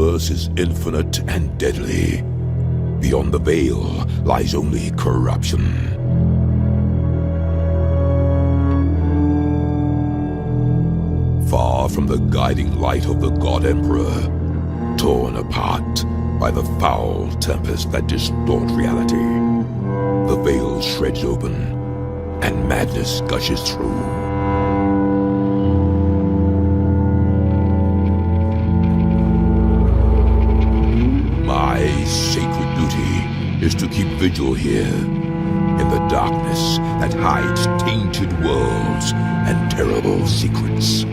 universe is infinite and deadly. Beyond the veil lies only corruption. Far from the guiding light of the God Emperor, torn apart by the foul tempest that distort reality, the veil shreds open and madness gushes through. My sacred duty is to keep vigil here, in the darkness that hides tainted worlds and terrible secrets.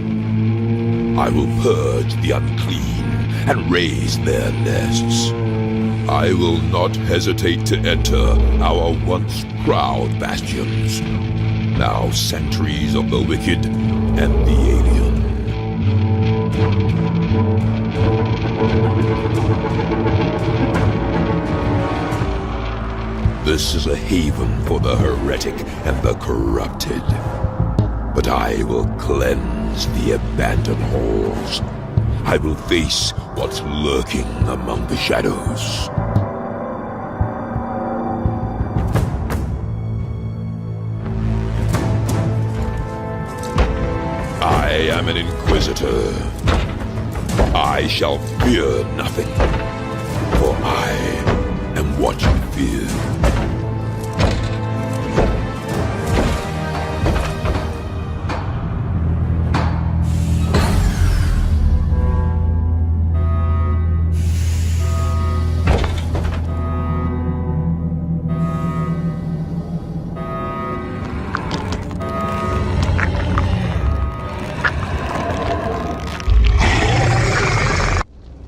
I will purge the unclean and raise their nests. I will not hesitate to enter our once proud bastions, now sanctuaries of the wicked and the alien. This is a haven for the heretic and the corrupted. But I will cleanse the abandoned halls. I will face what's lurking among the shadows. I am an Inquisitor. I shall fear nothing, for I am what you fear.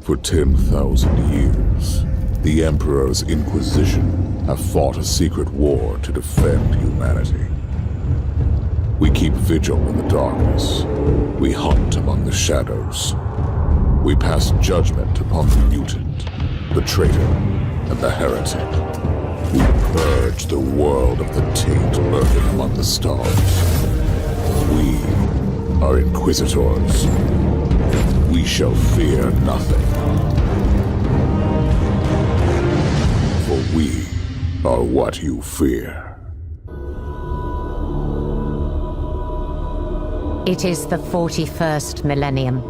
For 10,000 years, the Emperor's Inquisition have fought a secret war to defend humanity. We keep vigil in the darkness. We hunt among the shadows. We pass judgment upon the mutant, the traitor, and the heretic. We purge the world of the taint lurking among the stars. We are Inquisitors. We shall fear nothing. For we are what you fear. It is the 41st millennium.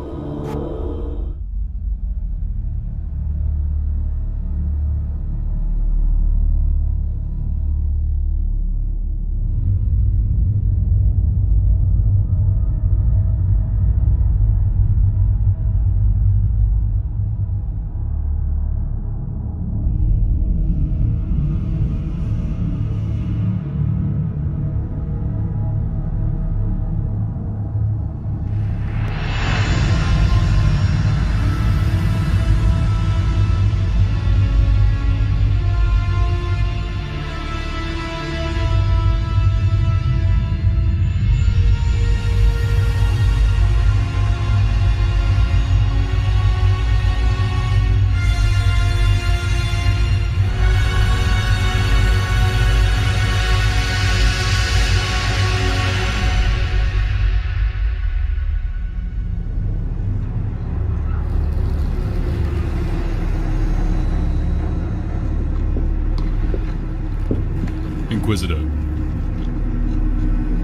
Inquisitor,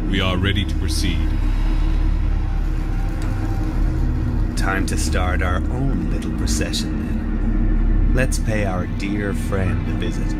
we are ready to proceed. Time to start our own little procession then. Let's pay our dear friend a visit.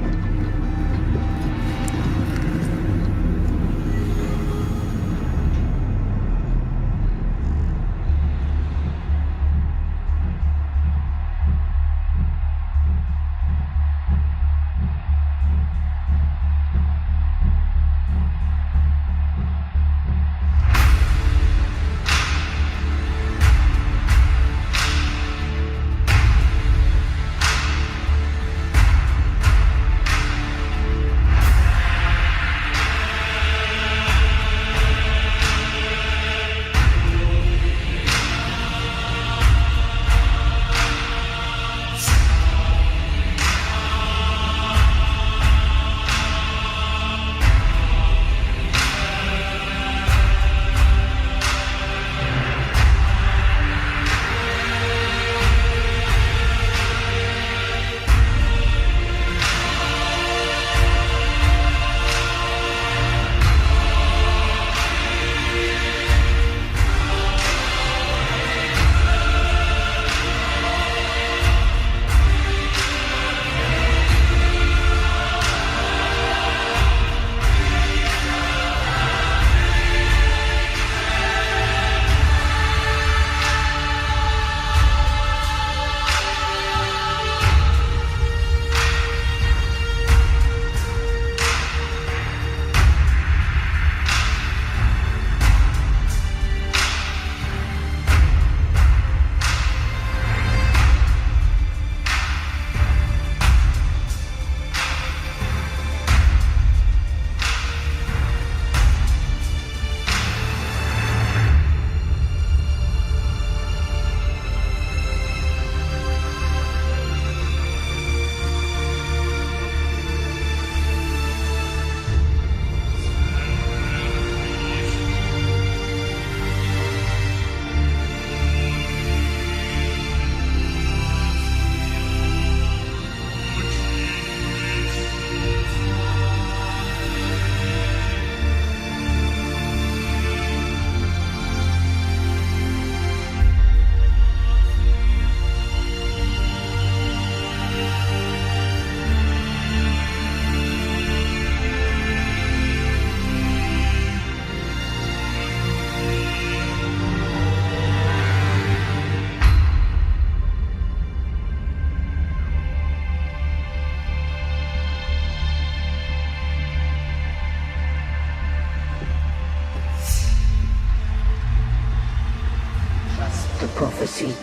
prophecy.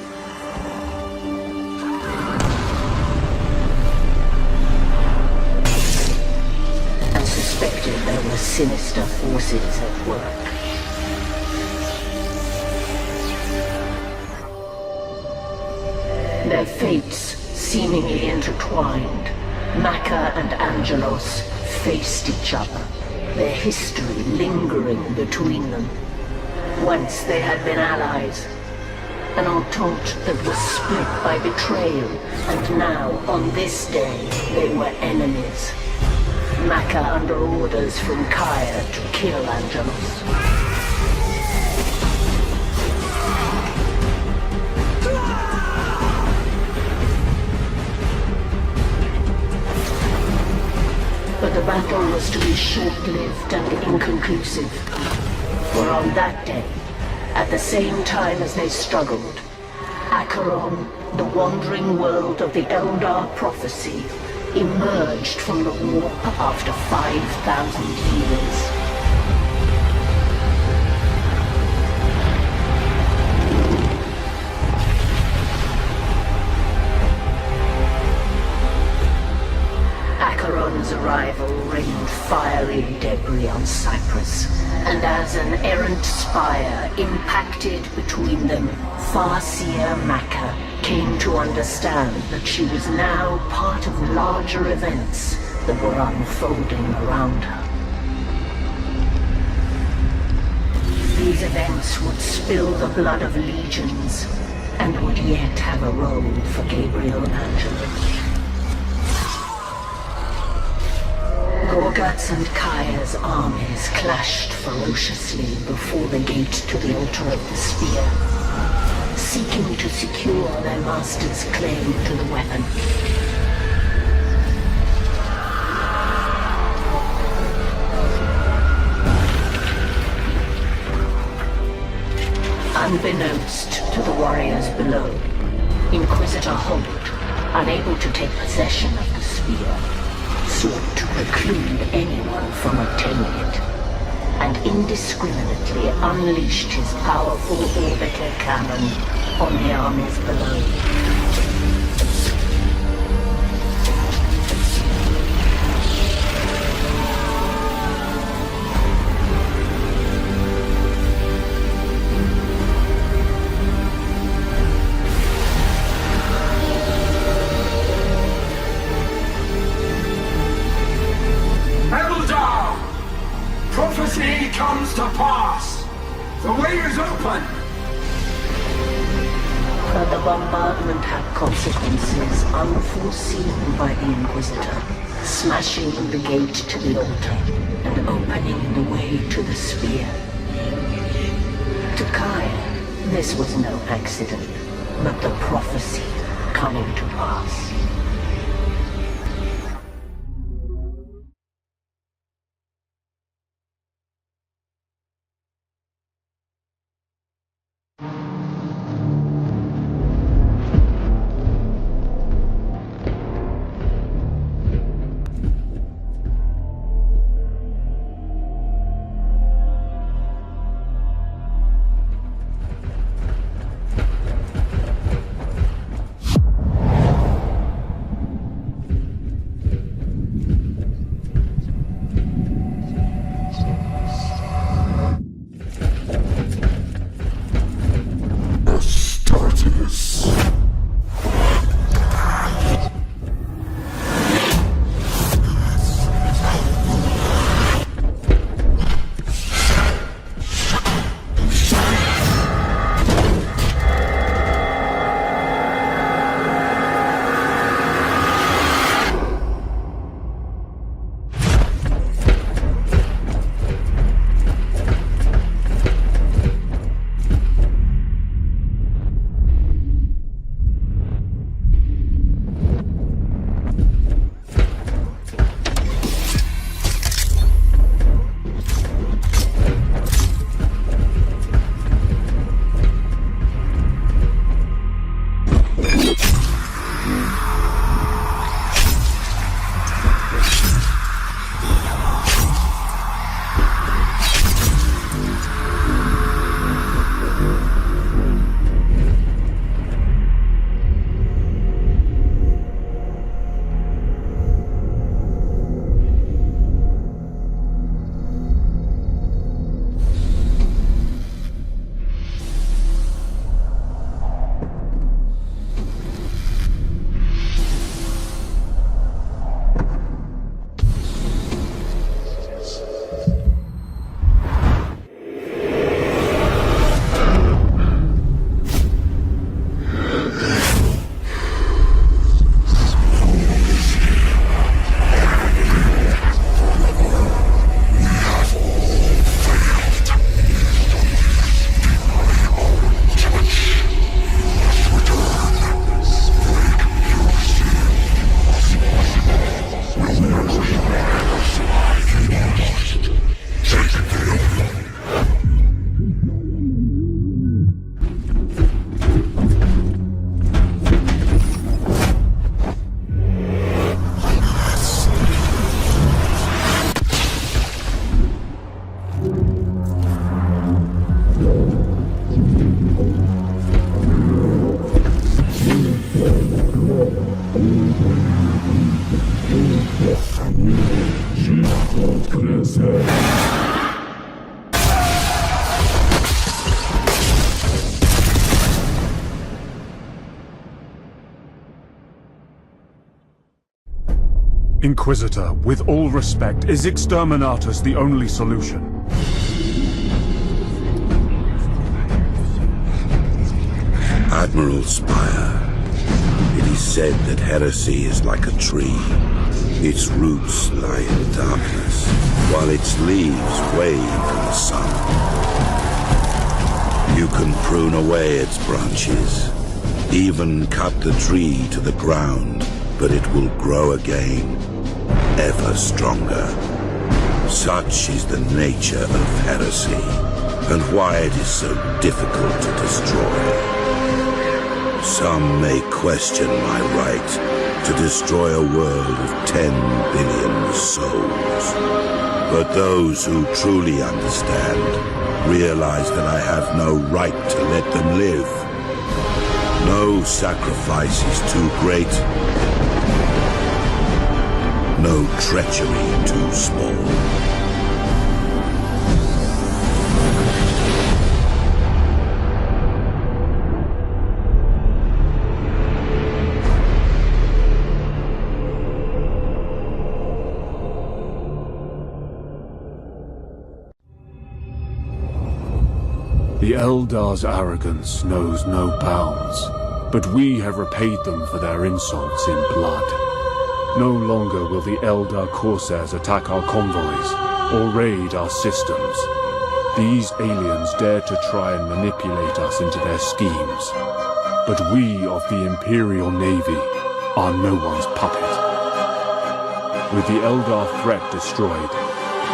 And suspected there were sinister forces at work. Their fates seemingly intertwined. Maka and Angelos faced each other, their history lingering between them. Once they had been allies, an entente that was split by betrayal, and now, on this day, they were enemies. Maka under orders from Kaya to kill Angelos. But the battle was to be short-lived and inconclusive. For on that day, at the same time as they struggled, Acheron, the wandering world of the Eldar prophecy, emerged from the warp after 5,000 years. Acheron's arrival rained fiery debris on Cyprus, and as an errant spire impacted between them, Farseer Maka came to understand that she was now part of larger events that were unfolding around her. These events would spill the blood of legions, and would yet have a role for Gabriel Angelos. Gorgat's and Kaya's armies clashed ferociously before the gate to the altar of the spear, seeking to secure their master's claim to the weapon. Unbeknownst to the warriors below, Inquisitor Holt, unable to take possession of the spear, sought to preclude anyone from obtaining it, and indiscriminately unleashed his powerful orbital cannon on the armies below. Prophecy comes to pass. The way is open. But the bombardment had consequences unforeseen by the Inquisitor, smashing the gate to the altar and opening the way to the spear. To Kaya, this was no accident, but the prophecy coming to pass. Inquisitor, with all respect, is Exterminatus the only solution? Admiral Spire, it is said that heresy is like a tree. Its roots lie in darkness, while its leaves wave in the sun. You can prune away its branches, even cut the tree to the ground, but it will grow again, ever stronger. Such is the nature of heresy, and why it is so difficult to destroy. Some may question my right to destroy a world of 10 billion souls. But those who truly understand realize that I have no right to let them live. No sacrifice is too great. No treachery too small. The Eldar's arrogance knows no bounds, but we have repaid them for their insults in blood. No longer will the Eldar Corsairs attack our convoys or raid our systems. These aliens dare to try and manipulate us into their schemes, but we of the Imperial Navy are no one's puppet. With the Eldar threat destroyed,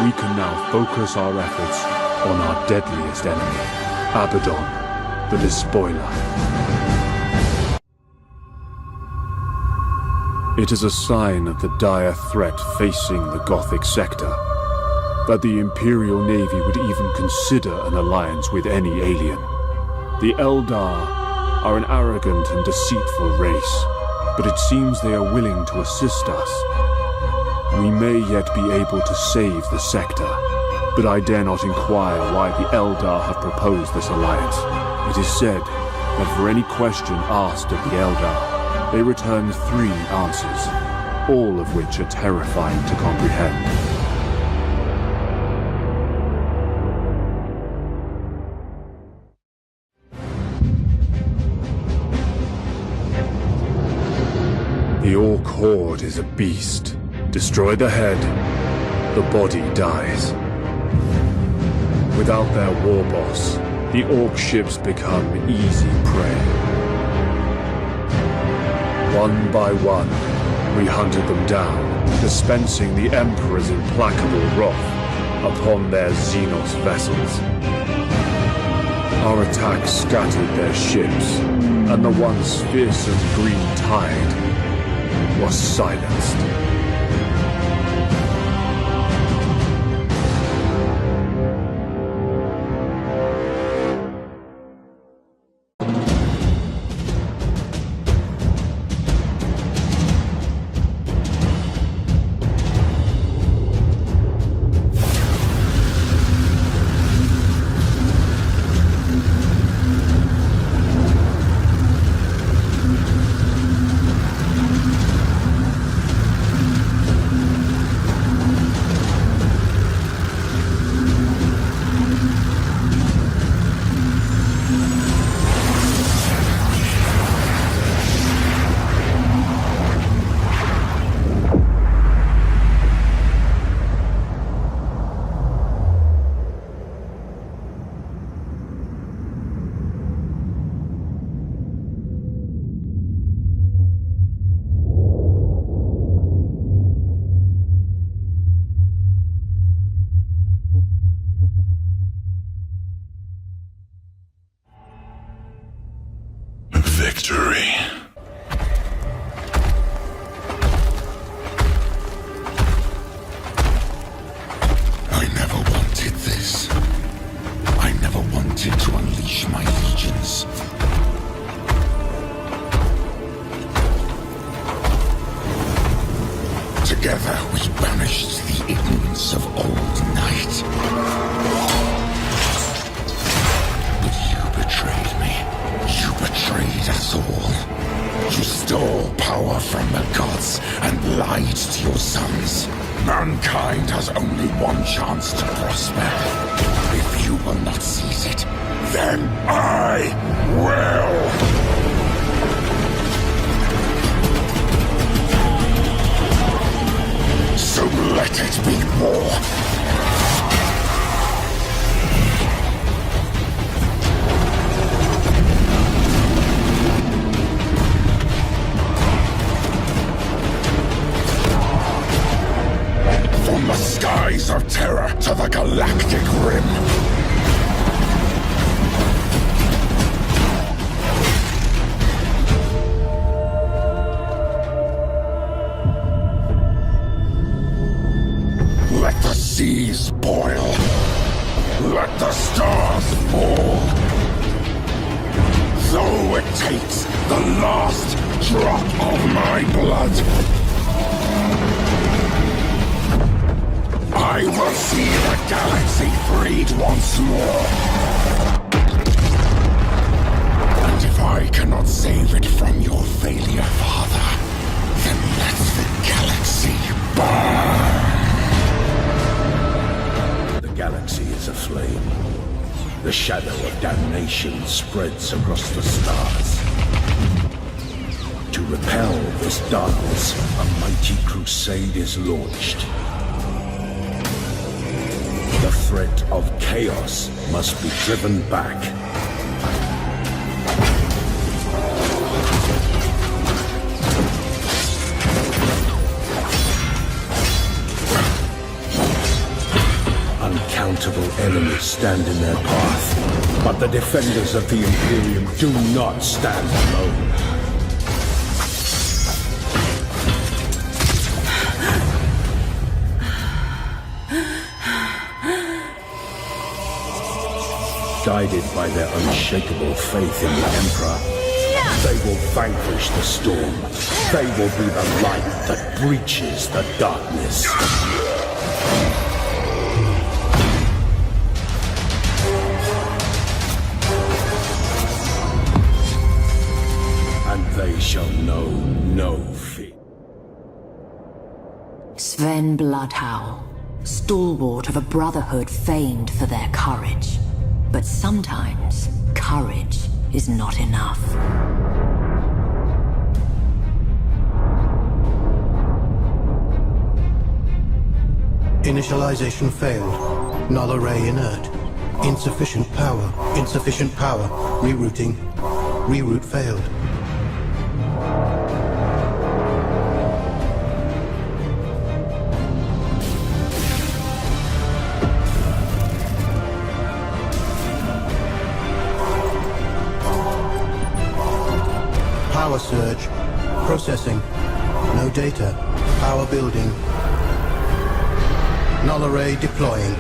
we can now focus our efforts on our deadliest enemy, Abaddon, the Despoiler. It is a sign of the dire threat facing the Gothic sector that the Imperial Navy would even consider an alliance with any alien. The Eldar are an arrogant and deceitful race, but it seems they are willing to assist us. We may yet be able to save the sector, but I dare not inquire why the Eldar have proposed this alliance. It is said that for any question asked of the Eldar, they return 3 answers, all of which are terrifying to comprehend. The Orc Horde is a beast. Destroy the head, the body dies. Without their war boss, the Orc ships become easy prey. One by one, we hunted them down, dispensing the Emperor's implacable wrath upon their Xenos vessels. Our attack scattered their ships, and the once fearsome Green Tide was silenced. we banished the ignorance of old night. But you betrayed me. You betrayed us all. You stole power from the gods and lied to your sons. Mankind has only one chance to prosper. If you will not seize it, then I will! So let it be war. From the skies of terror to the galactic rim. Let the seas boil. Let the stars fall. Though it takes the last drop of my blood, I will see the galaxy freed once more. And if I cannot save it from your failure, Father, then let the galaxy burn. The galaxy is aflame. The shadow of damnation spreads across the stars. To repel this darkness, a mighty crusade is launched. The threat of chaos must be driven back. Uncountable enemies stand in their path, but the defenders of the Imperium do not stand alone. Guided by their unshakable faith in the Emperor, they will vanquish the storm. They will be the light that breaches the darkness. And they shall know no fear. Sven Bloodhowl, stalwart of a brotherhood famed for their courage. But sometimes, courage is not enough. Initialization failed. Null array inert. Insufficient power. Insufficient power. Rerouting. Reroute failed. Power surge. Processing. No data. Power building. Null array deploying.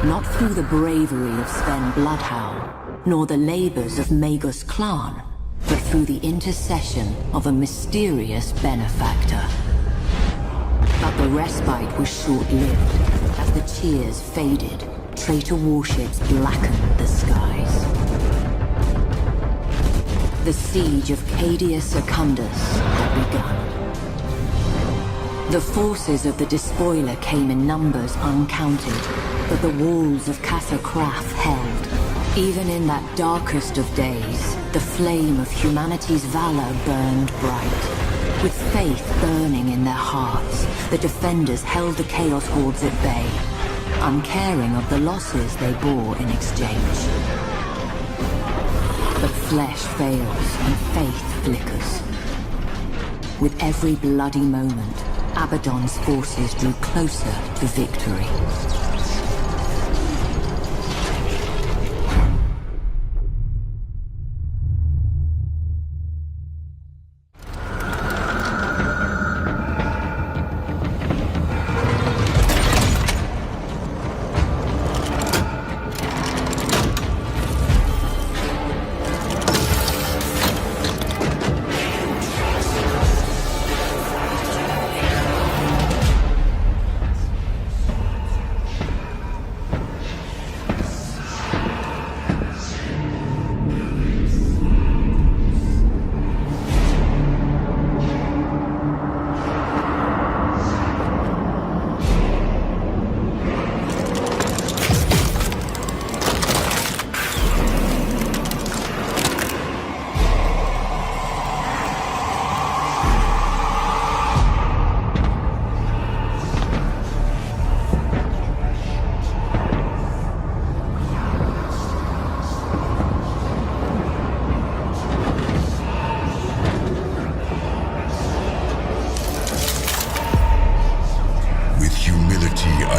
Not through the bravery of Sven Bloodhowl, nor the labors of Magus Clan, but through the intercession of a mysterious benefactor. But the respite was short-lived. As the cheers faded, traitor warships blackened the skies. The siege of Cadia Secundus had begun. The forces of the Despoiler came in numbers uncounted, but the walls of Casa Crath held. Even in that darkest of days, the flame of humanity's valor burned bright. With faith burning in their hearts, the defenders held the Chaos Hordes at bay, uncaring of the losses they bore in exchange. But flesh fails and faith flickers. With every bloody moment, Abaddon's forces drew closer to victory.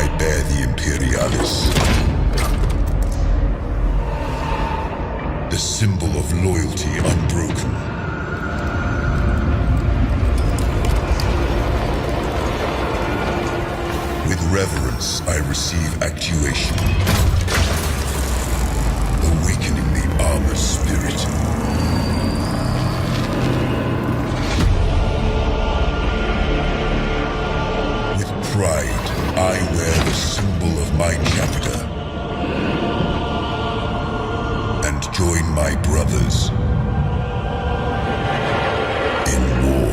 I bear the Imperialis. The symbol of loyalty unbroken. With reverence, I receive actuation, awakening the armor spirit. With pride, I wear the symbol of my chapter, and join my brothers in war.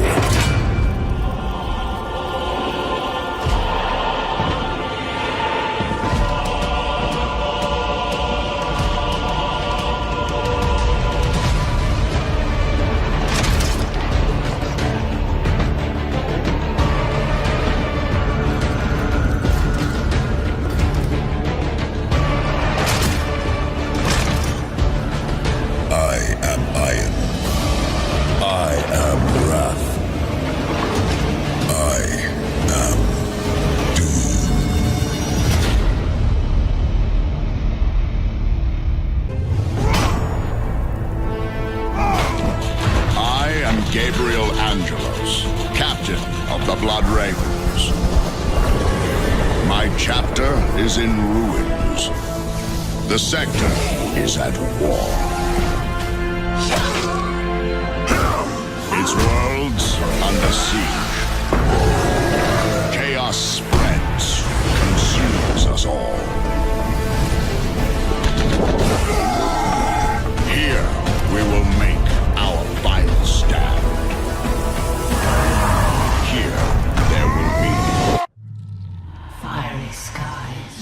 Gabriel Angelos, captain of the Blood Ravens. My chapter is in ruins. The sector is at war. Its worlds under siege. Chaos spreads, consumes us all. Here we will make our final stand. Here, there will be fiery skies.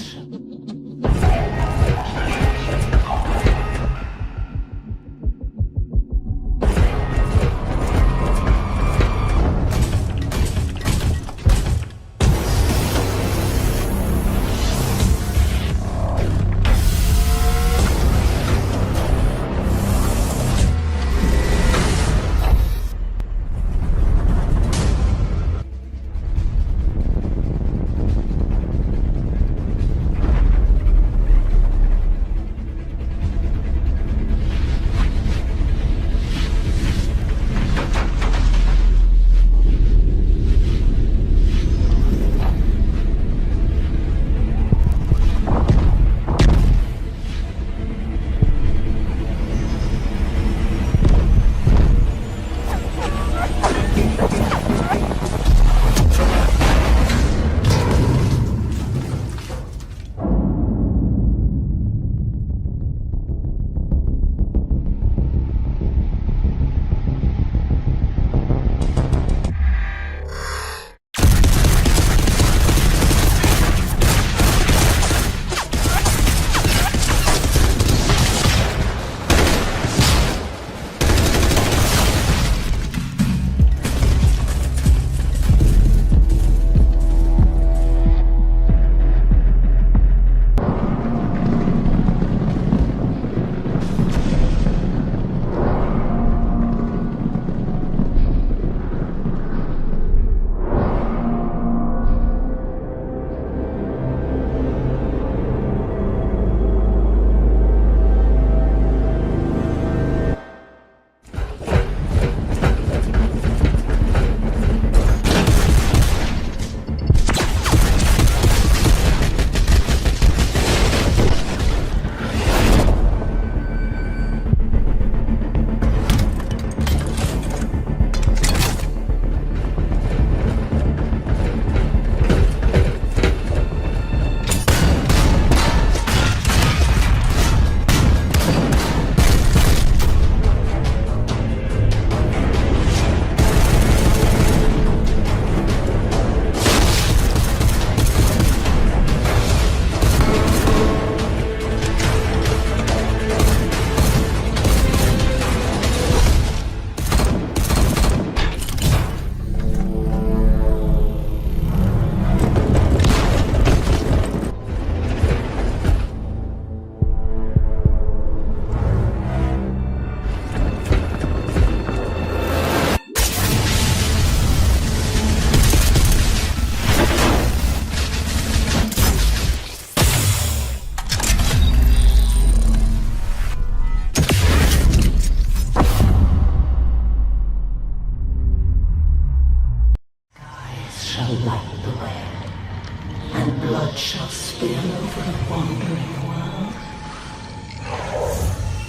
blood shall spill over the wandering world.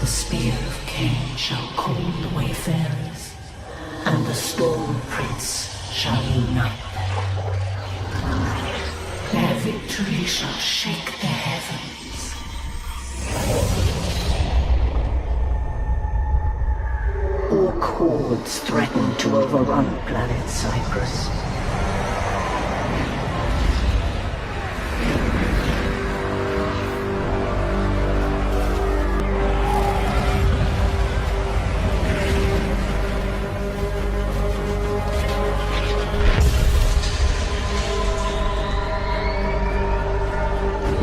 The spear of Cain shall call the wayfarers, and the Storm Prince shall unite them. Their victory shall shake the heavens. Orc hordes threaten to overrun planet Cyprus.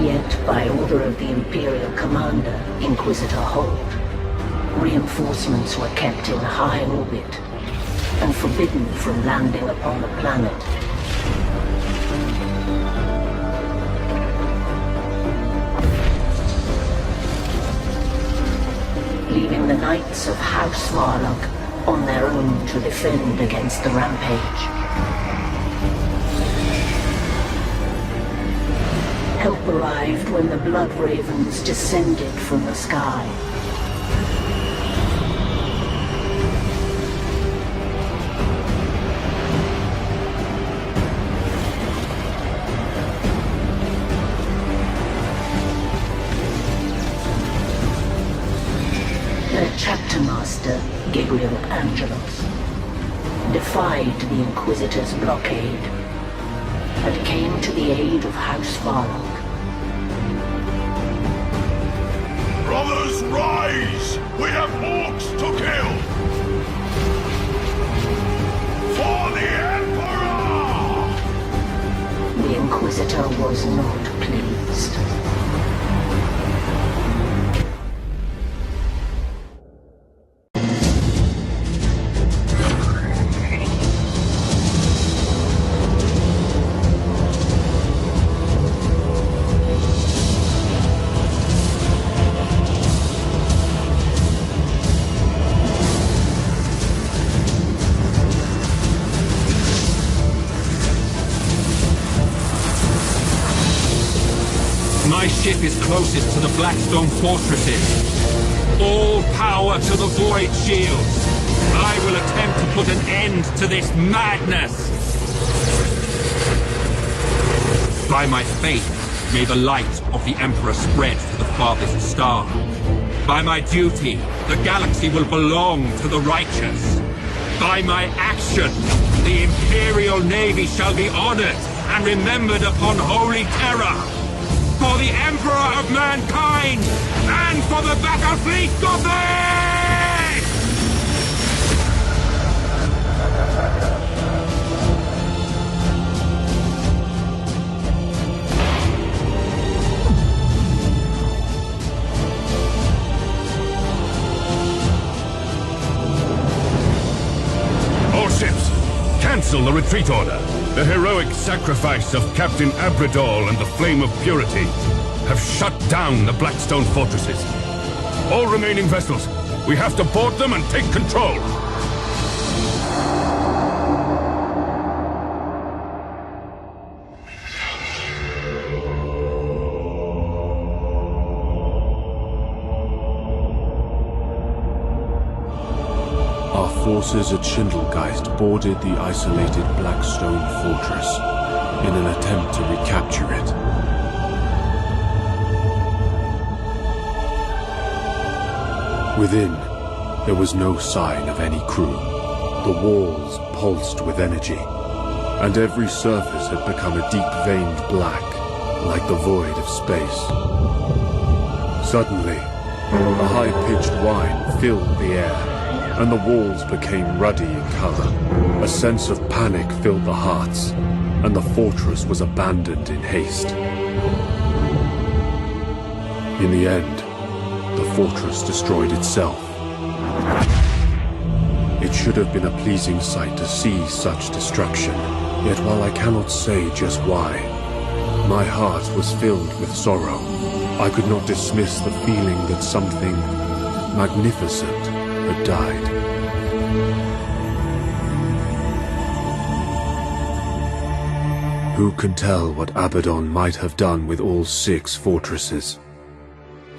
Yet, by order of the Imperial Commander, Inquisitor Holt, reinforcements were kept in high orbit and forbidden from landing upon the planet. Leaving the Knights of House Varlock on their own to defend against the rampage. Help arrived when the Blood Ravens descended from the sky. Their chapter master, Gabriel Angelos, defied the Inquisitor's blockade and came to the aid of House Varlock. Brothers, rise! We have orcs to kill! For the Emperor! The Inquisitor was not pleased. My ship is closest to the Blackstone fortresses. All power to the Void Shields. I will attempt to put an end to this madness. By my faith, may the light of the Emperor spread to the farthest star. By my duty, the galaxy will belong to the righteous. By my action, the Imperial Navy shall be honored and remembered upon Holy Terra. For the Emperor of Mankind, and for the Battle Fleet Gothic! All ships, cancel the retreat order. The heroic sacrifice of Captain Abradol and the Flame of Purity have shut down the Blackstone fortresses. All remaining vessels, we have to board them and take control. Our forces at Schindelgeist boarded the isolated Blackstone fortress in an attempt to recapture it. Within, there was no sign of any crew. The walls pulsed with energy, and every surface had become a deep-veined black, like the void of space. Suddenly, a high-pitched whine filled the air, and the walls became ruddy in color. A sense of panic filled the hearts, and the fortress was abandoned in haste. In the end, the fortress destroyed itself. It should have been a pleasing sight to see such destruction, yet while I cannot say just why, my heart was filled with sorrow. I could not dismiss the feeling that something magnificent had died. Who could tell what Abaddon might have done with all 6 fortresses?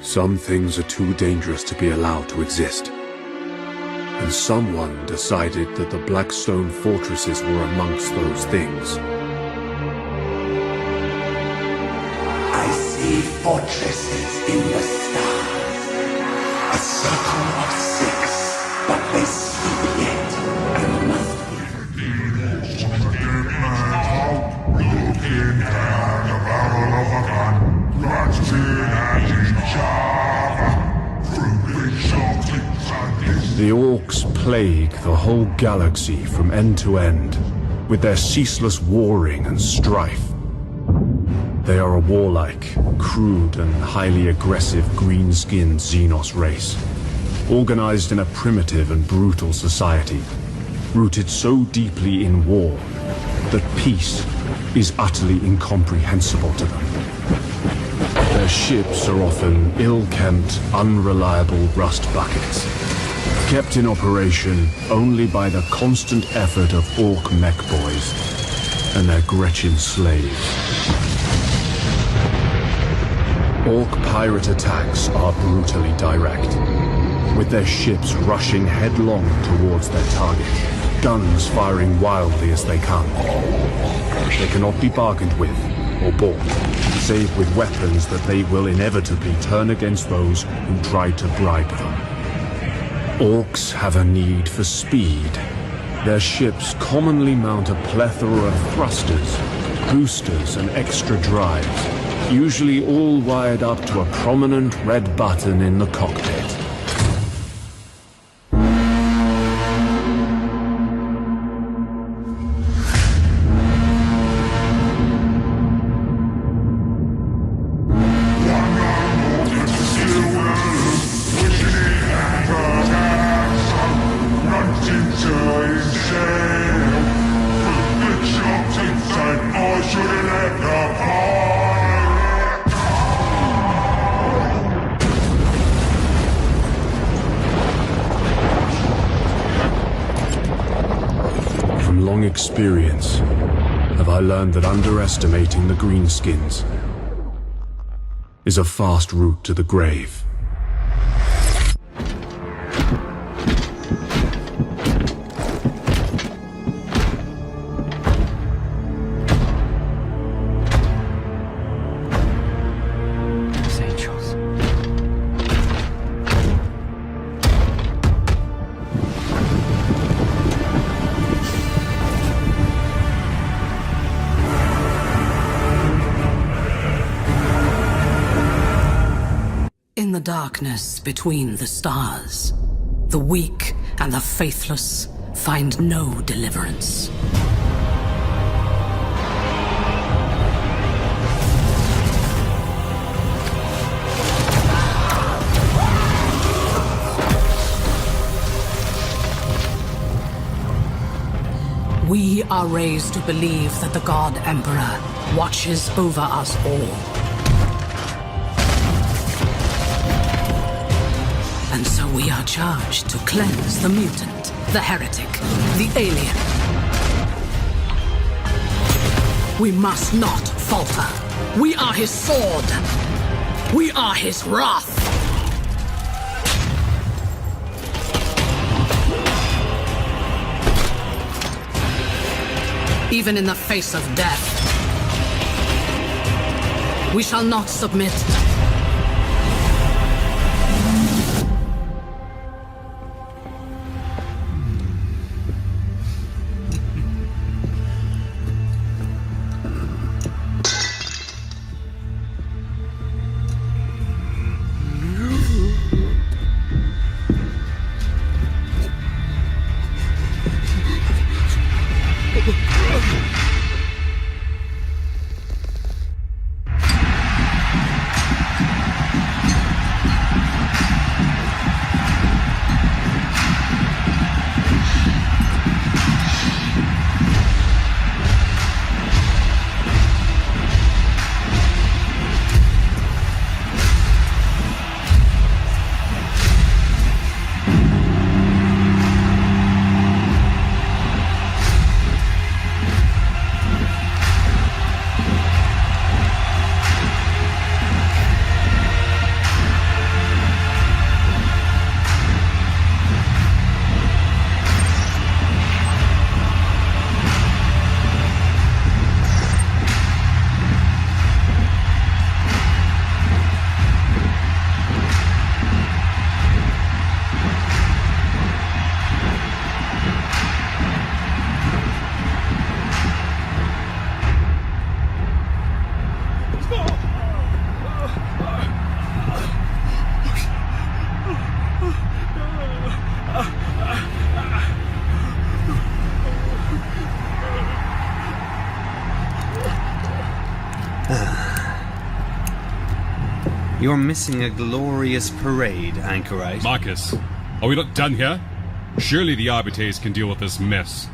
Some things are too dangerous to be allowed to exist. And someone decided that the Blackstone fortresses were amongst those things. I see fortresses in the stars. A circle of 6, but they sleep yet and must Looking down the barrel of a gun, grasping at each other, through big shouting and The Orcs plague the whole galaxy from end to end, with their ceaseless warring and strife. They are a warlike, crude and highly aggressive green-skinned Xenos race, organized in a primitive and brutal society, rooted so deeply in war that peace is utterly incomprehensible to them. Their ships are often ill-kempt, unreliable rust buckets, kept in operation only by the constant effort of Orc mech boys and their Gretchen slaves. Orc pirate attacks are brutally direct, with their ships rushing headlong towards their target, guns firing wildly as they come. They cannot be bargained with or bought, save with weapons that they will inevitably turn against those who try to bribe them. Orcs have a need for speed. Their ships commonly mount a plethora of thrusters, boosters, and extra drives, usually all wired up to a prominent red button in the cockpit. Experience have I learned that underestimating the greenskins is a fast route to the grave. In the darkness between the stars, the weak and the faithless find no deliverance. We are raised to believe that the God Emperor watches over us all. And so we are charged to cleanse the mutant, the heretic, the alien. We must not falter. We are his sword. We are his wrath. Even in the face of death, we shall not submit. You're missing a glorious parade, Anchorite. Marcus, are we not done here? Surely the Arbites can deal with this mess.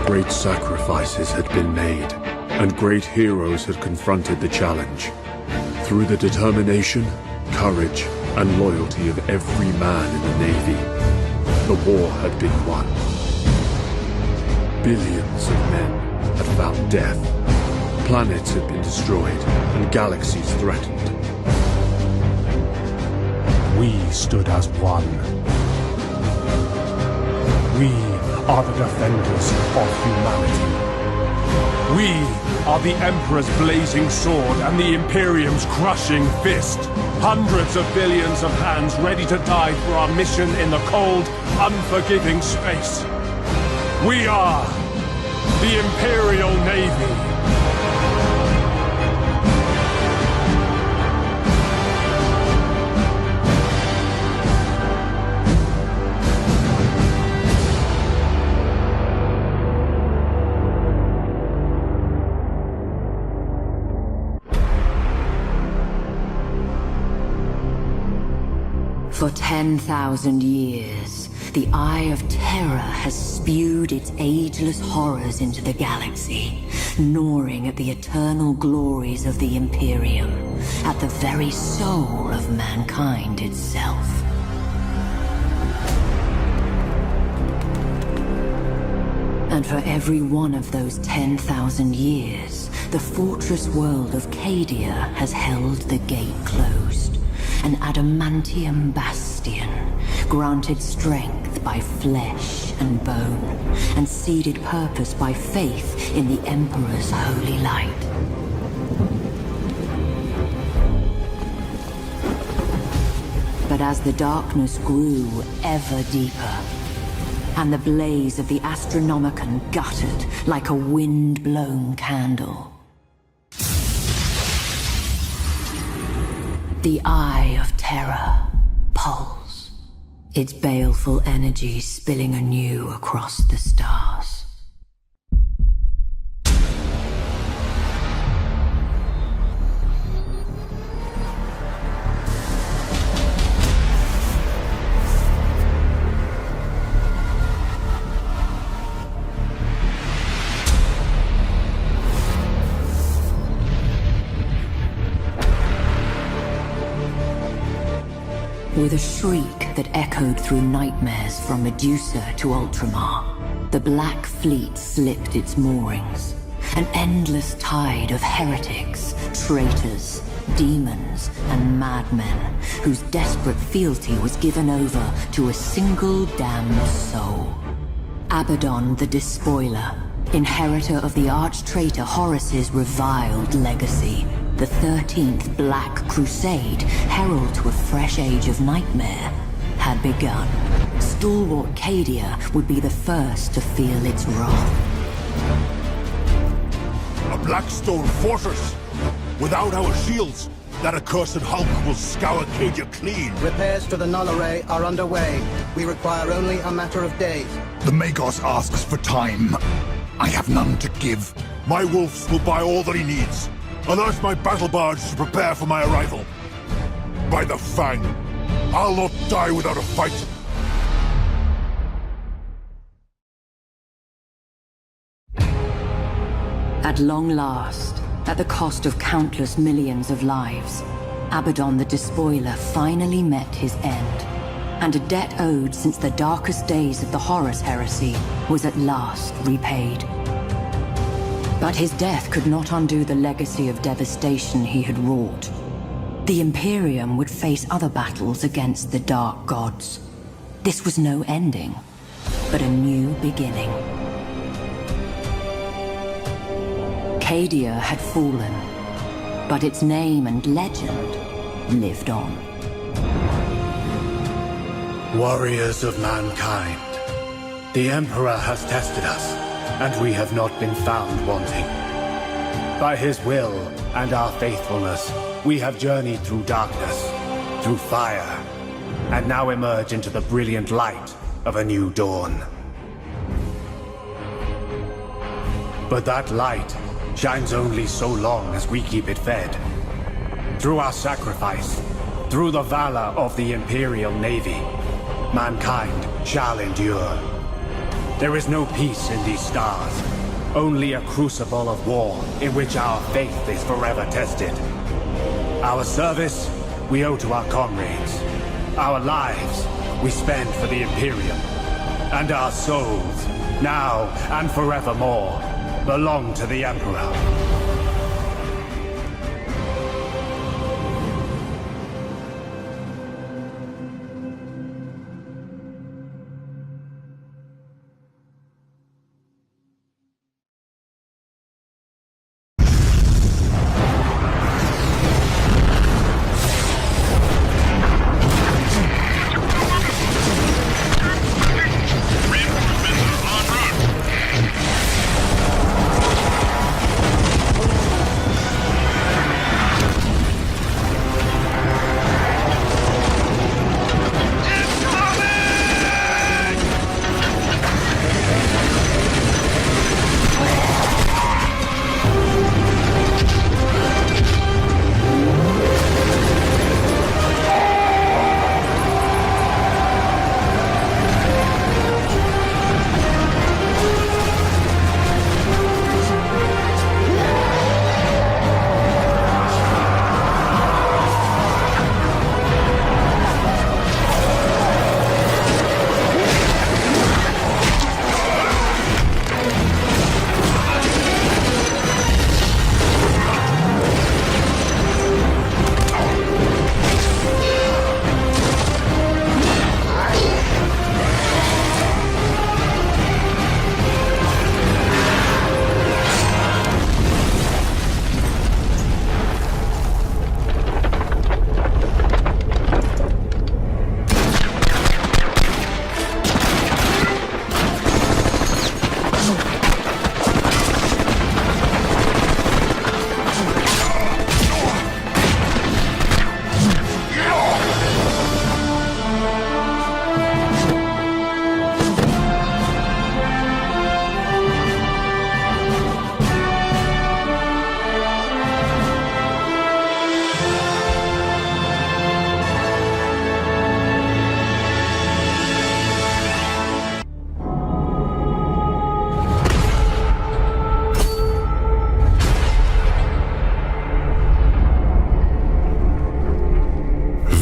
Great sacrifices had been made, and great heroes had confronted the challenge. Through the determination, courage, and loyalty of every man in the Navy, the war had been won. Billions of men had found death. Planets had been destroyed, and galaxies threatened. We stood as one. We are the defenders of humanity. We are the Emperor's blazing sword and the Imperium's crushing fist. Hundreds of billions of hands ready to die for our mission in the cold, unforgiving space. We are the Imperial Navy. For 10,000 years, the Eye of Terror has spewed its ageless horrors into the galaxy, gnawing at the eternal glories of the Imperium, at the very soul of mankind itself. And for every one of those 10,000 years, the fortress world of Cadia has held the gate closed. An adamantium bastion, granted strength by flesh and bone, and seeded purpose by faith in the Emperor's holy light. But as the darkness grew ever deeper, and the blaze of the Astronomicon guttered like a wind-blown candle, the Eye of Terror pulsed, its baleful energy spilling anew across the stars. With a shriek that echoed through nightmares from Medusa to Ultramar, the Black Fleet slipped its moorings. An endless tide of heretics, traitors, demons and madmen whose desperate fealty was given over to a single damned soul. Abaddon the Despoiler, inheritor of the arch-traitor Horus's reviled legacy. The 13th Black Crusade, herald to a fresh age of nightmare, had begun. Stalwart Cadia would be the first to feel its wrath. A Blackstone fortress! Without our shields, that accursed Hulk will scour Cadia clean. Repairs to the Null Array are underway. We require only a matter of days. The Magos asks for time. I have none to give. My wolves will buy all that he needs. Alert my battle bards to prepare for my arrival. By the Fang, I'll not die without a fight. At long last, at the cost of countless millions of lives, Abaddon the Despoiler finally met his end. And a debt owed since the darkest days of the Horus Heresy was at last repaid. But his death could not undo the legacy of devastation he had wrought. The Imperium would face other battles against the Dark Gods. This was no ending, but a new beginning. Cadia had fallen, but its name and legend lived on. Warriors of mankind, the Emperor has tested us, and we have not been found wanting. By his will and our faithfulness, we have journeyed through darkness, through fire, and now emerge into the brilliant light of a new dawn. But that light shines only so long as we keep it fed. Through our sacrifice, through the valor of the Imperial Navy, mankind shall endure. There is no peace in these stars, only a crucible of war in which our faith is forever tested. Our service we owe to our comrades. Our lives we spend for the Imperium. And our souls, now and forevermore, belong to the Emperor.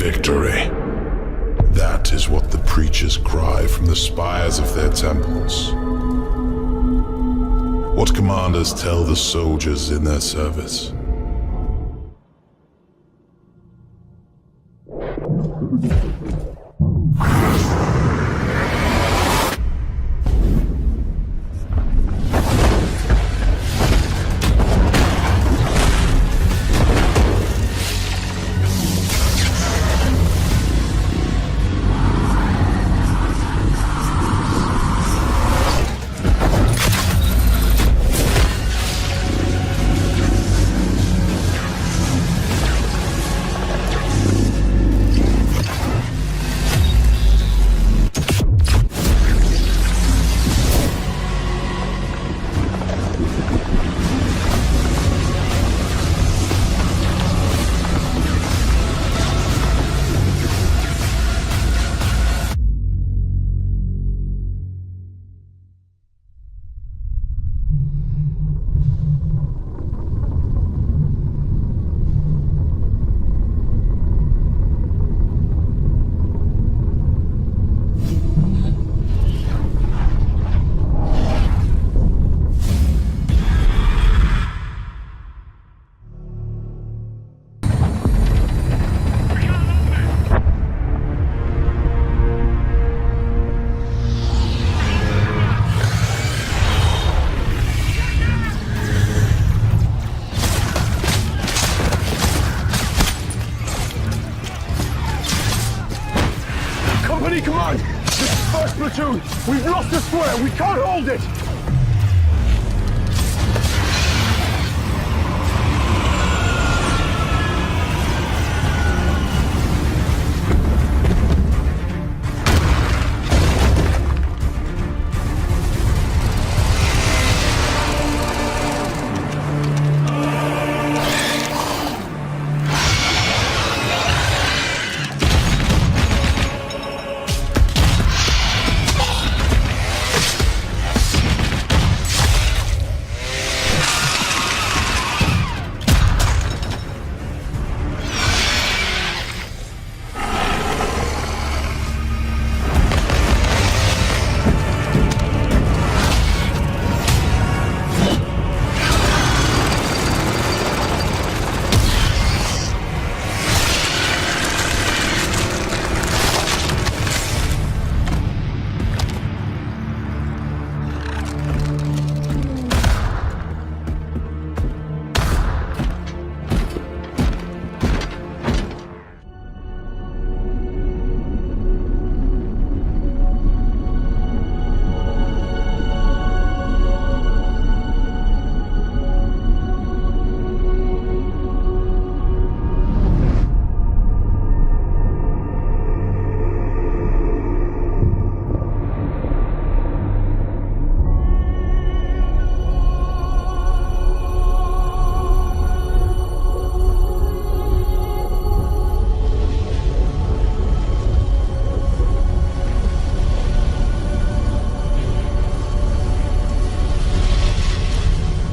Victory. That is what the preachers cry from the spires of their temples. What commanders tell the soldiers in their service. Command! This is first platoon! We've lost the square! We can't hold it!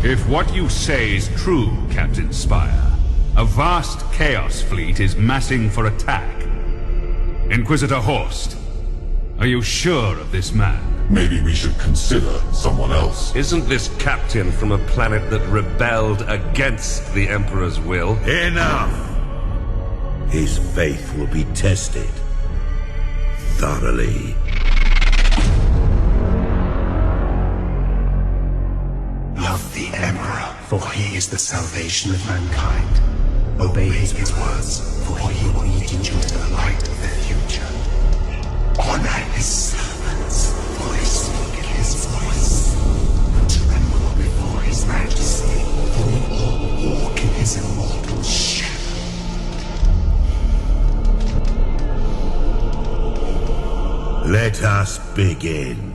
If what you say is true, Captain Spire, a vast Chaos fleet is massing for attack. Inquisitor Horst, are you sure of this man? Maybe we should consider someone else. Isn't this captain from a planet that rebelled against the Emperor's will? Enough! His faith will be tested thoroughly. Love the Emperor, for he is the salvation of mankind. Obey his words, for he will lead you into the light of the future. Honor his servants, for they speak his voice. Tremble before his majesty, for we all walk in his immortal shadow. Let us begin.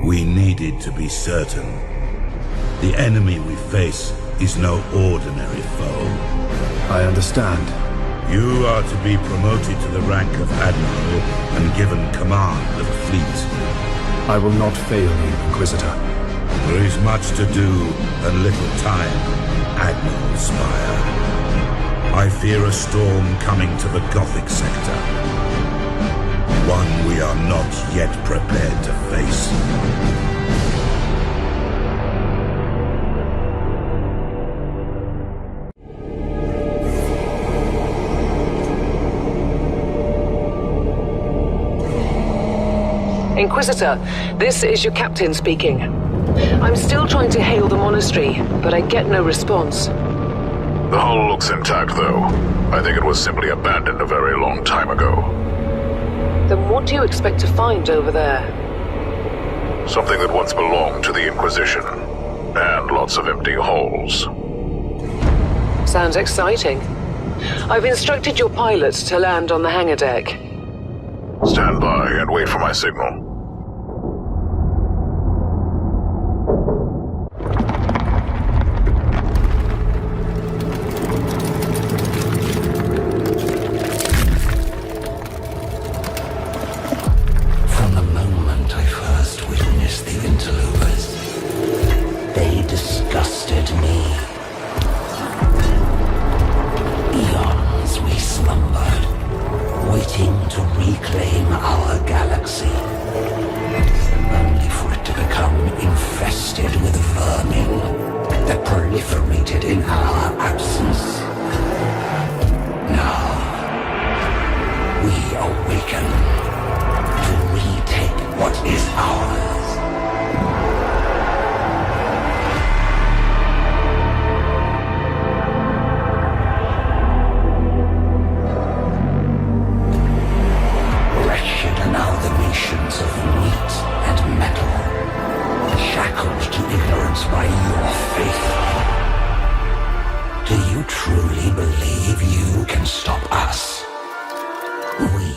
We needed to be certain. The enemy we face is no ordinary foe. I understand. You are to be promoted to the rank of Admiral and given command of a fleet. I will not fail you, Inquisitor. There is much to do and little time, Admiral Spire. I fear a storm coming to the Gothic sector. One we are not yet prepared to face. Inquisitor, this is your captain speaking. I'm still trying to hail the monastery, but I get no response. The hull looks intact, though. I think it was simply abandoned a very long time ago. Then what do you expect to find over there? Something that once belonged to the Inquisition. And lots of empty holes. Sounds exciting. I've instructed your pilots to land on the hangar deck. Stand by and wait for my signal. From the moment I first witnessed the interlopers, they disgusted me. Eons we slumbered, waiting to reclaim our galaxy, only for it to become infested with vermin that proliferated in our absence. Now, we awaken to retake what is ours. Wretched are now the nations of meat and metal, shackled to ignorance by your faith. Do you truly believe you can stop us? We.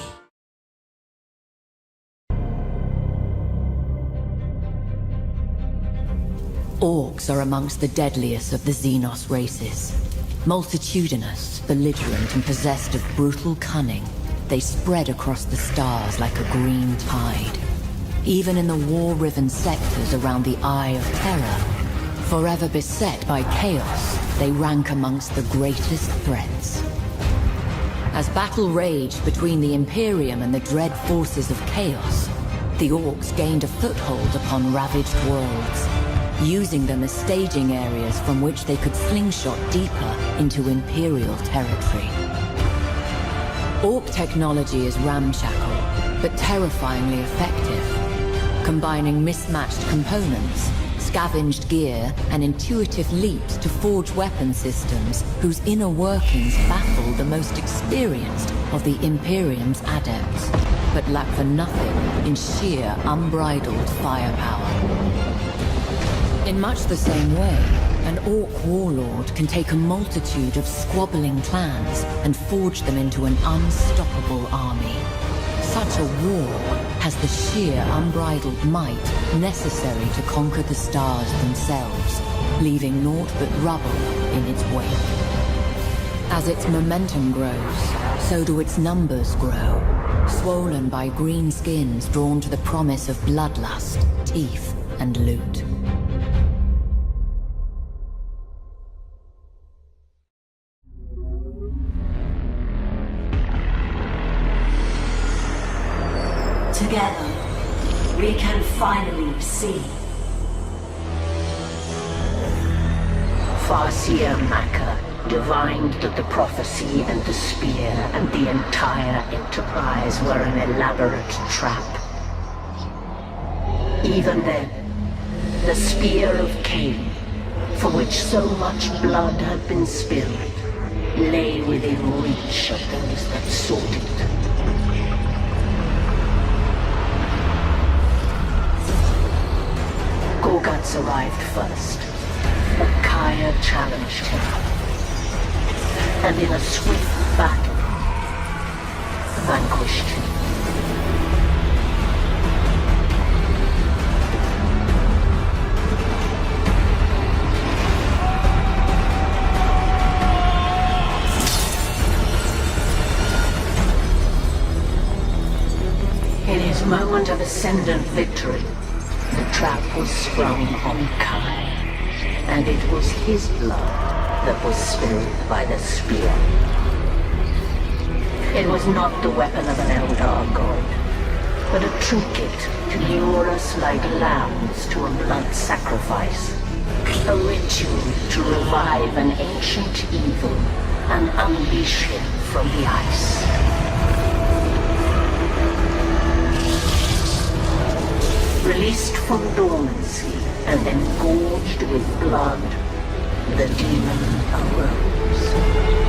Orcs are amongst the deadliest of the Xenos races. Multitudinous, belligerent, and possessed of brutal cunning, they spread across the stars like a green tide. Even in the war-riven sectors around the Eye of Terror, forever beset by chaos, they rank amongst the greatest threats. As battle raged between the Imperium and the dread forces of Chaos, the Orcs gained a foothold upon ravaged worlds, using them as staging areas from which they could slingshot deeper into Imperial territory. Orc technology is ramshackle, but terrifyingly effective, combining mismatched components, scavenged gear, and intuitive leaps to forge weapon systems whose inner workings baffle the most experienced of the Imperium's adepts, but lack for nothing in sheer unbridled firepower. In much the same way, an Orc warlord can take a multitude of squabbling clans and forge them into an unstoppable army. Such a war has the sheer unbridled might necessary to conquer the stars themselves, leaving naught but rubble in its wake. As its momentum grows, so do its numbers grow, swollen by green skins drawn to the promise of bloodlust, teeth, and loot. Together, we can finally see. Farseer Maka divined that the prophecy and the spear and the entire enterprise were an elaborate trap. Even then, the spear of Cain, for which so much blood had been spilled, lay within reach of those that sought it. Gorguts arrived first, but Kaya challenged him. And in a swift battle, vanquished him. In his moment of ascendant victory, the trap was sprung on Kai, and it was his blood that was spilled by the spear. It was not the weapon of an Eldar god, but a trinket to lure us like lambs to a blood sacrifice. A ritual to revive an ancient evil and unleash him from the ice. Released from dormancy and then gorged with blood, the demon arose.